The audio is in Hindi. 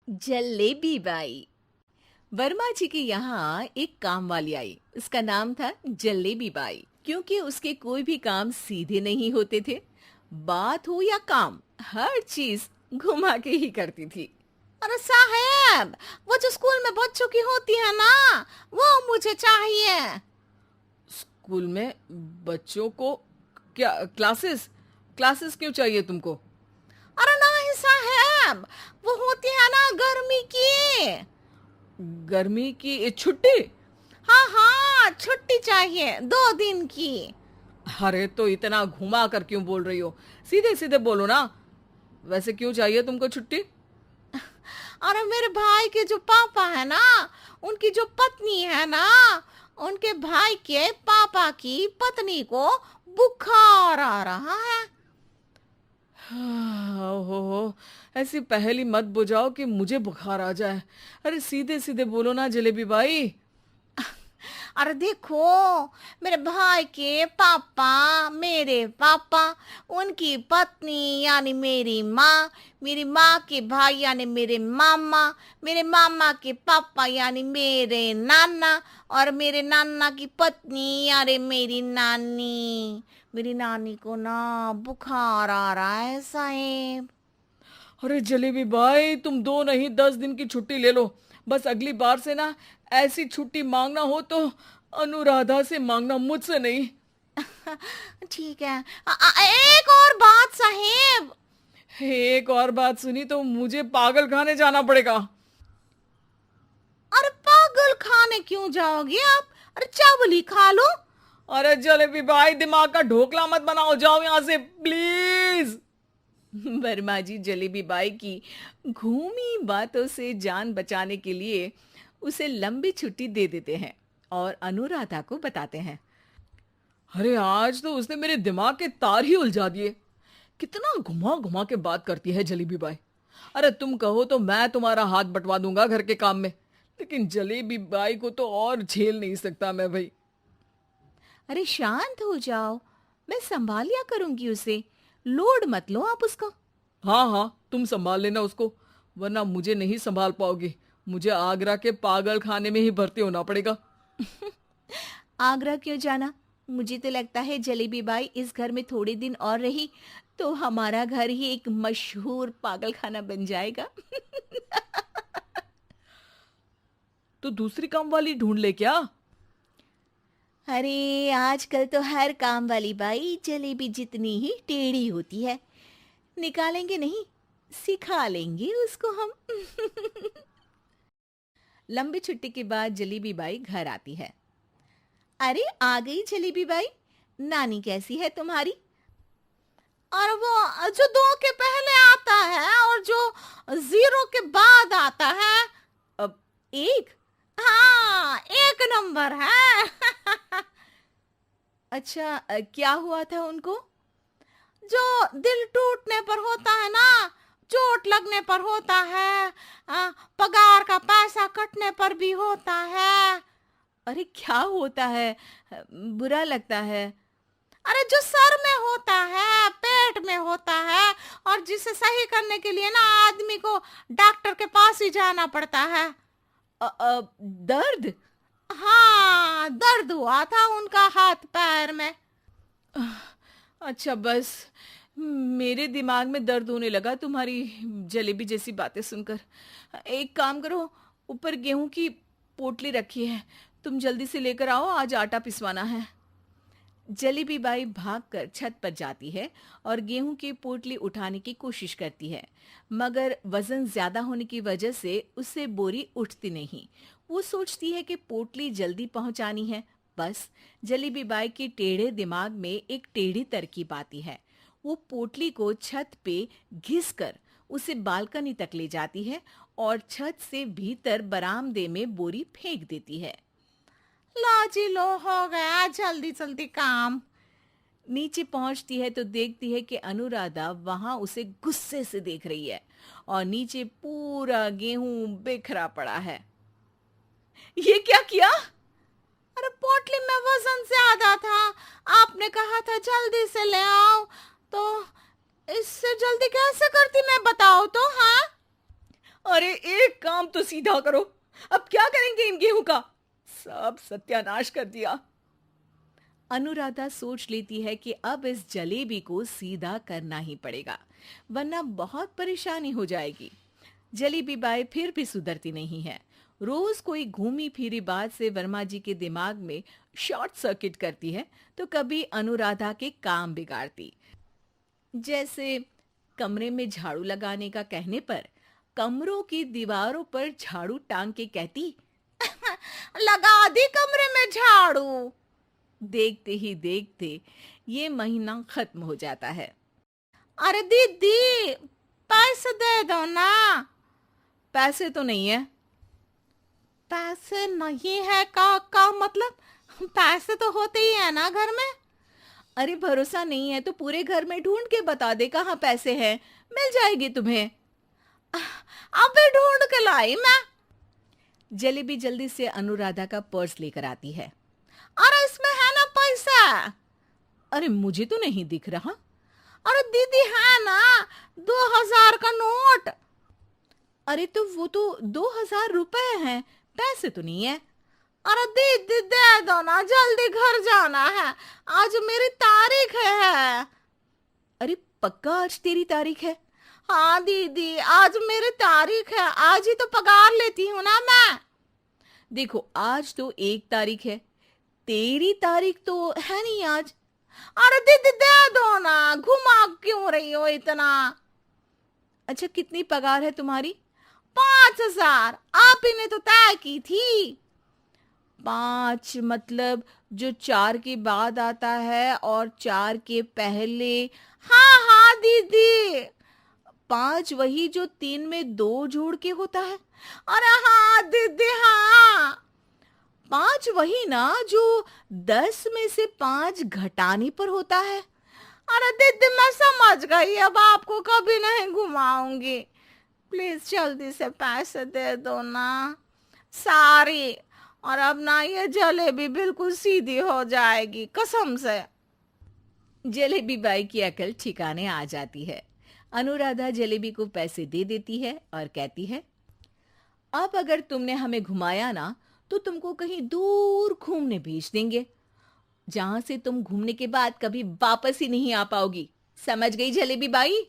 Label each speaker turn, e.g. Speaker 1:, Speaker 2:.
Speaker 1: जलेबी बाई। वर्मा जी के यहाँ एक काम वाली आई। उसका नाम था जलेबी बाई, क्योंकि उसके कोई भी काम सीधे नहीं होते थे। बात हो या काम, हर चीज घुमा के ही करती थी।
Speaker 2: अरे साहब, वो जो स्कूल में बच्चों की होती है ना, वो मुझे चाहिए।
Speaker 3: स्कूल में बच्चों को क्या क्लासेस क्लासेस क्यों चाहिए तुमको?
Speaker 2: अरे नहीं साहब, वो होती है ना गर्मी की।
Speaker 3: गर्मी की छुट्टी?
Speaker 2: हाँ हाँ, छुट्टी चाहिए 2 दिन की।
Speaker 3: अरे तो इतना घुमा कर क्यों बोल रही हो? सीधे सीधे बोलो ना। वैसे क्यों चाहिए तुमको छुट्टी?
Speaker 2: अरे मेरे भाई के जो पापा है ना, उनकी जो पत्नी है ना, उनके भाई के पापा की पत्नी को बुखार आ रहा है।
Speaker 3: ओहो, ऐसी पहेली मत बुझाओ कि मुझे बुखार आ जाए। अरे सीधे सीधे बोलो ना जलेबी बाई।
Speaker 2: अरे देखो, मेरे भाई के पापा, मेरे पापा, उनकी पत्नी यानी मेरी माँ के भाई यानी मेरे मामा के पापा यानी मेरे नाना, और मेरे नाना की पत्नी यानी मेरी नानी को ना बुखार आ रहा है साहेब।
Speaker 3: अरे जलेबी भाई, तुम 2 नहीं 10 दिन की छुट्टी ले लो। बस अगली बार से ना ऐसी छुट्टी मांगना हो तो अनुराधा से मांगना, मुझसे नहीं।
Speaker 2: ठीक है। एक और बात साहेब।
Speaker 3: एक और बात सुनी तो मुझे पागल खाने जाना पड़ेगा।
Speaker 2: अरे पागल खाने क्यों जाओगे आप? अरे चावल ही खा लो।
Speaker 3: अरे जलेबी भाई, दिमाग का ढोकला मत बनाओ, जाओ यहाँ से प्लीज।
Speaker 1: वर्मा जी जलेबी बाई की घूमी बातों से जान बचाने के लिए उसे लंबी छुट्टी दे देते हैं और अनुराधा को बताते हैं।
Speaker 3: अरे आज तो उसने मेरे दिमाग के तार ही उलझा दिए। कितना घुमा घुमा के बात करती है जलेबी बाई। अरे तुम कहो तो मैं तुम्हारा हाथ बंटवा दूंगा घर के काम में, लेकिन जलेबी बाई को तो और झेल नहीं सकता मैं भाई।
Speaker 1: अरे शांत हो जाओ, मैं संभाल लिया करूंगी उसे। लोड मत लो आप उसका।
Speaker 3: हाँ हाँ, तुम संभाल लेना उसको, वरना मुझे नहीं संभाल पाओगे। मुझे आगरा के पागल खाने में ही भर्ती होना पड़ेगा।
Speaker 1: आगरा क्यों जाना? मुझे तो लगता है जलेबी बाई इस घर में थोड़े दिन और रही तो हमारा घर ही एक मशहूर पागल खाना बन जाएगा।
Speaker 3: तो दूसरी काम वाली ढूंढ ले क्या?
Speaker 1: अरे आजकल तो हर काम वाली बाई जलेबी जितनी ही टेढ़ी होती है। निकालेंगे नहीं, सिखा लेंगे उसको हम। लंबी छुट्टी के बाद जलेबी बाई घर आती है। अरे आ गई जलेबी बाई, नानी कैसी है तुम्हारी?
Speaker 2: और वो जो 2 के पहले आता है और जो 0 के बाद आता है।
Speaker 1: अब एक।
Speaker 2: हाँ, 1 नंबर है।
Speaker 1: अच्छा, क्या हुआ था उनको?
Speaker 2: जो दिल टूटने पर होता है ना, चोट लगने पर होता है, पगार का पैसा कटने पर भी होता है।
Speaker 1: अरे क्या होता है? बुरा लगता है।
Speaker 2: अरे जो सर में होता है, पेट में होता है, और जिसे सही करने के लिए ना आदमी को डॉक्टर के पास ही जाना पड़ता है।
Speaker 1: दर्द?
Speaker 2: हाँ, दर्द हुआ था उनका हाथ पैर में।
Speaker 1: अच्छा बस, मेरे दिमाग में दर्द होने लगा तुम्हारी जलेबी जैसी बातें सुनकर। एक काम करो, ऊपर गेहूं की पोटली रखी है, तुम जल्दी से लेकर आओ, आज आटा पिसवाना है। जलेबी बाई भागकर छत पर जाती है और गेहूं की पोटली उठाने की कोशिश करती है, मगर वजन ज्यादा होने की वजह से उससे बोरी उठती नहीं। वो सोचती है कि पोटली जल्दी पहुंचानी है। बस जलेबी बाई के टेढ़े दिमाग में एक टेढ़ी तरकीब आती है। वो पोटली को छत पे घिस कर उसे बालकनी तक ले जाती है और छत से भीतर बरामदे में बोरी फेंक देती है।
Speaker 2: लो जी लो, हो गया जल्दी जल्दी काम।
Speaker 1: नीचे पहुंचती है तो देखती है कि अनुराधा वहां उसे गुस्से से देख रही है और नीचे पूरा गेहूं बिखरा पड़ा है। ये क्या किया?
Speaker 2: अरे पोटली में वजन ज्यादा था, आपने कहा था जल्दी से ले आओ, तो इससे जल्दी कैसे करती मैं बताओ तो। हाँ,
Speaker 3: अरे काम तो सीधा करो। अब क्या करेंगे इन गेहूं का? सब सत्यानाश कर दिया।
Speaker 1: अनुराधा सोच लेती है कि अब इस जलेबी को सीधा करना ही पड़ेगा, वरना बहुत परेशानी हो जाएगी। जलेबी बाई फिर भी सुधरती नहीं है। रोज कोई घूमी फिरी बात से वर्मा जी के दिमाग में शॉर्ट सर्किट करती है, तो कभी अनुराधा के काम बिगाड़ती। जैसे कमरे में झाड़ू लगाने का कहने पर कमरों की दीवारों पर झाड़ू टांग के कहती,
Speaker 2: लगा दी कमरे में झाड़ू।
Speaker 1: देखते ही देखते ये महीना खत्म हो जाता है।
Speaker 2: अरे दीदी, पैसे दे दो ना।
Speaker 1: पैसे तो नहीं है।
Speaker 2: पैसे नहीं है का मतलब? पैसे तो होते ही है ना घर में।
Speaker 1: अरे भरोसा नहीं है तो पूरे घर में ढूंढ के बता दे कहाँ पैसे हैं, मिल जाएगी तुम्हें।
Speaker 2: अबे ढूंढ के लाई मैं।
Speaker 1: जलेबी जल्दी से अनुराधा का पर्स लेकर आती है।
Speaker 2: अरे इसमें है ना पैसा।
Speaker 1: अरे मुझे तो नहीं दिख रहा।
Speaker 2: अरे दीदी है ना, 2000 का नोट।
Speaker 1: अरे तो वो तो 2000 रुपए हैं, पैसे तो नहीं है।
Speaker 2: अरे दीदी दे दो ना, जल्दी घर जाना है, आज मेरी तारीख है।
Speaker 1: अरे पक्का आज तेरी तारीख है?
Speaker 2: हाँ दीदी, आज मेरी तारीख है, आज ही तो पगार लेती हूँ ना मैं।
Speaker 1: देखो आज तो 1 तारीख है, तेरी तारीख तो है नहीं आज।
Speaker 2: अरे दीदी दे दो ना, घुमा क्यों रही हो इतना?
Speaker 1: अच्छा कितनी पगार है तुम्हारी?
Speaker 2: 5000, आप ही ने तो तय की थी।
Speaker 1: 5 मतलब जो 4 के बाद आता है और 4 के पहले।
Speaker 2: हाँ हाँ दीदी।
Speaker 1: 5 वही जो 3 में 2 जोड़ के होता है।
Speaker 2: अरे हाँ दीदी हाँ।
Speaker 1: 5 वही ना जो 10 में से 5 घटाने पर होता है।
Speaker 2: अरे दीदी मैं समझ गई, अब आपको कभी नहीं घुमाऊंगी। प्लीज जल्दी से पैसे दे दो ना, सारी। और अब ना ये जलेबी बिल्कुल सीधी हो जाएगी, कसम से।
Speaker 1: जलेबी बाई की अकल ठिकाने आ जाती है। अनुराधा जलेबी को पैसे दे देती है और कहती है, अब अगर तुमने हमें घुमाया ना तो तुमको कहीं दूर घूमने भेज देंगे, जहां से तुम घूमने के बाद कभी वापस ही नहीं आ पाओगी। समझ गई जलेबी बाई?